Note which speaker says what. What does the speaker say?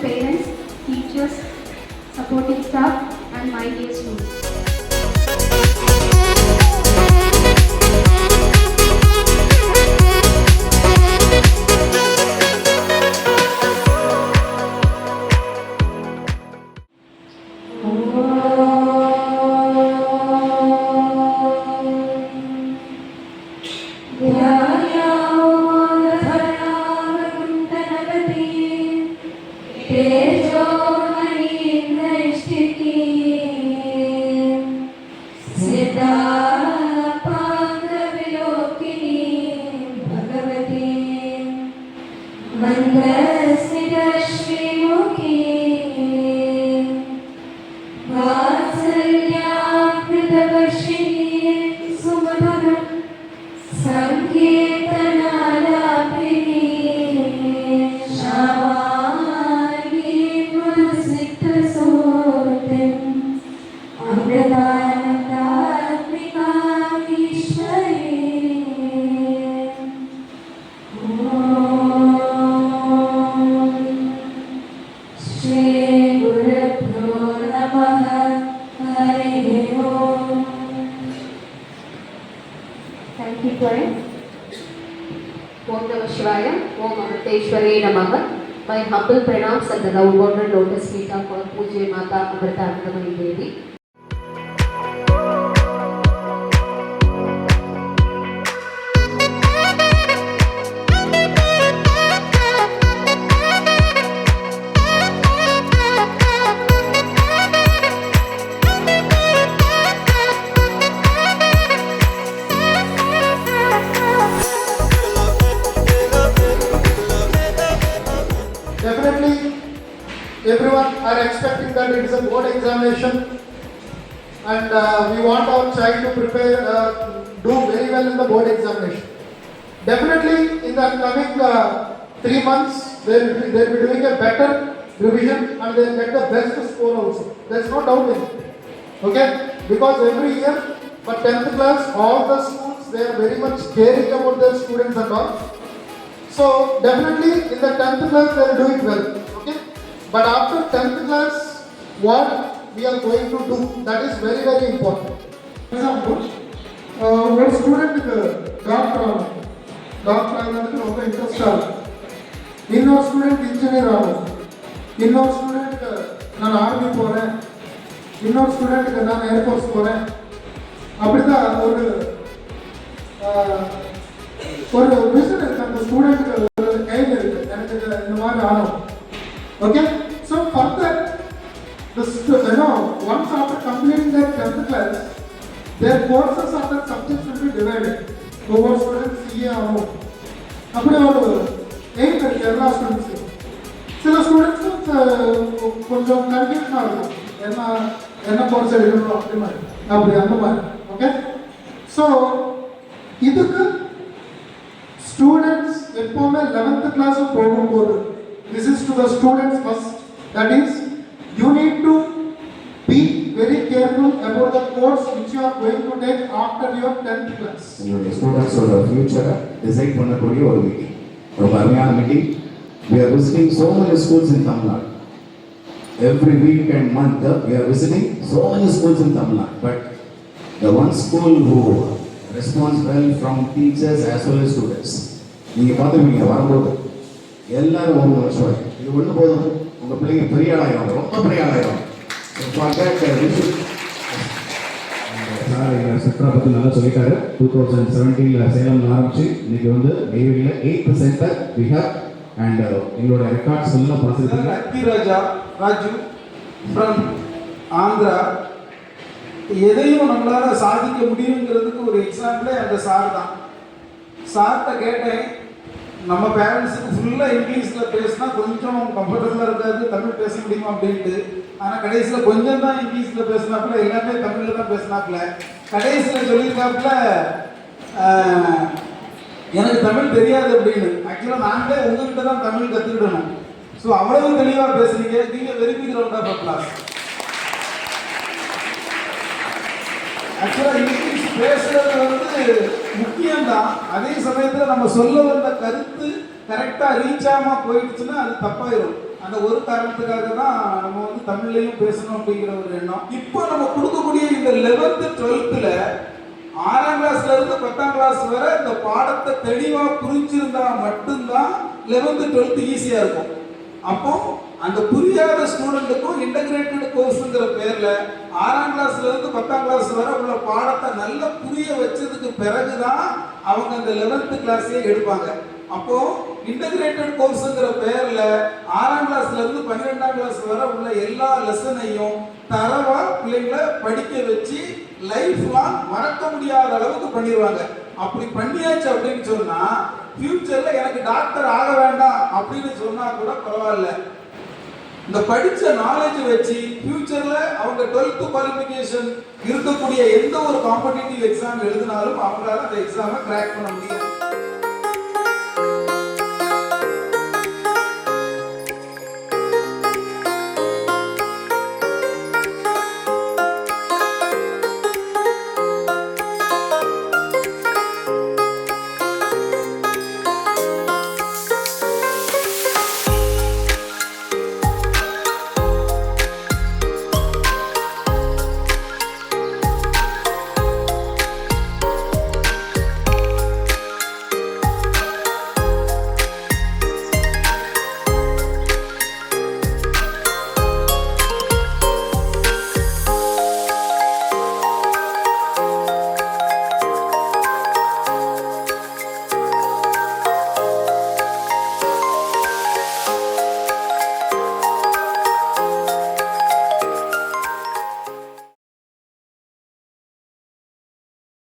Speaker 1: parents, teachers, supporting staff, and my dear students. Thank you, Kwaran. Om Namah Shivaya, Om Amriteshwaraye Namaha. My humble pranams at the loud water lotus feet of our Pujya Mata Amritanandamayi Devi.
Speaker 2: Definitely, everyone are expecting that it is a board examination, and we want our child to prepare, do very well in the board examination. Definitely, in the coming 3 months, they will be doing a better revision and they will get the best score also. There is no doubt in it. Okay? Because every year, for 10th class, all the schools, they are very much caring about their students and all. So definitely in the 10th class they will do it well, okay? But after 10th class, what we are going to do, that is very, very important. For example, one student doctor interest இன்னொரு student engineer ஆகும், இன்னொரு student நான் army போகிறேன், இன்னொரு ஸ்டூடெண்ட்டுக்கு நான் air force போகிறேன். அப்படிதான் ஒரு விஷன் இருக்கு அந்த ஸ்டூடெண்ட்டுக்கு கையில் இருக்கு, எனக்கு இந்த மாதிரி ஆகும். Okay, so further once after completing their 10th class, their courses of that subjects will be divided. ஒவ்வொரு ஸ்டூடெண்ட் சிஏ ஆகும். அப்படி ஒரு எய்ம் இருக்கு எல்லா ஸ்டூடெண்ட்ஸுக்கும். சில ஸ்டூடெண்ட்ஸும் கொஞ்சம் கன்ஃபியூஷனாக இருக்கும், என்ன கோர்ஸ் எடுக்கணும் அப்படி அந்த மாதிரி. ஓகே, ஸோ இதுக்கு ஸ்டூடெண்ட்ஸ் எப்போவுமே 11th கிளாஸ் போகும்போது this is to the students first, that is you need to be very careful about the course which you are going to take after your 10th class.
Speaker 3: உங்களுடைய ஸ்டூடெண்ட்ஸோட ஃபியூச்சரை decide பண்ணக்கூடிய ஒரு meeting, ரொம்ப அருமையான meeting. We are visiting so many schools in Tamil Nadu. Every week and month we are visiting so many schools in Tamil Nadu, but the one school who responds well from teachers as well as students, நீங்கள் பார்த்துருப்பீங்க வரும்போது எல்லாரும் ஒரு வருஷம் இது ஒன்று போதும், உங்கள் பிள்ளைங்க பெரிய ஆளாயிரம், ரொம்ப பெரிய ஆளாயிரம்.
Speaker 4: சார் எங்கள் செக்டரை பற்றி நல்லா சொல்லிட்டாரு. 2017 சேலம்ல ஆரம்பிச்சு இன்னைக்கு வந்து நெய்வேலியில் 8th centre we have, and எங்களோட ரெக்கார்ட்ஸ் எல்லாம் பார்த்துருக்கீங்க.
Speaker 5: ராஜு ஃப்ரம் ஆந்திரா. எதையும் நம்மளால் சாதிக்க முடியுங்கிறதுக்கு ஒரு எக்ஸாம்பிளே அந்த சார் தான். சார்கிட்ட கேட்டேன், நம்ம பேரண்ட்ஸுக்கு ஃபுல்லாக இங்கிலீஷில் பேசினா கொஞ்சம் கம்ஃபர்டபுளாக இருக்காது, தமிழ் பேச முடியுமா அப்படின்ட்டு. ஆனால் கடைசியில் கொஞ்சம் தான் இங்கிலீஷில் பேசினாப்புல, எல்லாமே தமிழில் தான் பேசினாப்புல. கடைசியில் சொல்லியிருக்காப்புல எனக்கு தமிழ் தெரியாது அப்படின்னு. ஆக்சுவலாக நாங்களே உங்ககிட்ட தான் தமிழ் கற்றுக்கிடணும். ஸோ அவ்வளவு தெளிவாக பேசுறீங்க, நீங்கள் very big round of applause. ஆக்சுவலாக இங்கிலீஷ் பேசுறது வந்து முக்கியம்தான், அதே சமயத்தில் நம்ம சொல்ல வந்த கருத்து கரெக்டாக ரீச் ஆகாமல் போயிடுச்சுன்னா அது தப்பாயிடும். அந்த ஒரு காரணத்துக்காக தான் நம்ம வந்து தமிழ்லையும் பேசணும் அப்படிங்கிற ஒரு எண்ணம். இப்போ நம்ம கொடுக்கக்கூடிய இந்த 11th 12th 6ஆம் கிளாஸ்ல இருந்து 10ஆம் கிளாஸ் வரை இந்த பாடத்தை தெளிவா புரிஞ்சிருந்தா மட்டும்தான் 11th 12th ஈஸியா இருக்கும். அப்போ அந்த புரியாத ஸ்டூடெண்ட்டுக்கும் இன்டகிரேட்டட் கோர்ஸ்ங்கிற பேர்ல 6ஆம் கிளாஸ்ல இருந்து 10ஆம் கிளாஸ் வரை உள்ள பாடத்தை நல்லா புரிய வச்சதுக்கு பிறகுதான் அவங்க அந்த 11th கிளாஸே எடுப்பாங்க. அப்போ இன்டகிரேட்டட் கோர்ஸ்ங்கிற பேர்ல 6ஆம் கிளாஸ்ல இருந்து 12ஆம் கிளாஸ் வரை உள்ள எல்லா லெசனையும் தரவா பிள்ளைங்களை படிக்க வச்சு லைஃப் லாங் மறக்க முடியாத அளவுக்கு பண்ணிடுவாங்க. அப்படி பண்ணியாச்சு அப்படின்னு சொன்னா ஃபியூச்சர்ல எனக்கு டாக்டர் ஆக வேண்டாம் அப்படின்னு சொன்னா கூட பரவாயில்ல. இந்த படிச்ச நாலேஜ் வச்சு ஃபியூச்சர்ல அவங்க 12th குவாலிஃபிகேஷன் இருக்கக்கூடிய எந்த ஒரு காம்படிட்டிவ் எக்ஸாம் எழுதினாலும் அவங்களால அந்த எக்ஸாமை கிராக் பண்ண முடியும்.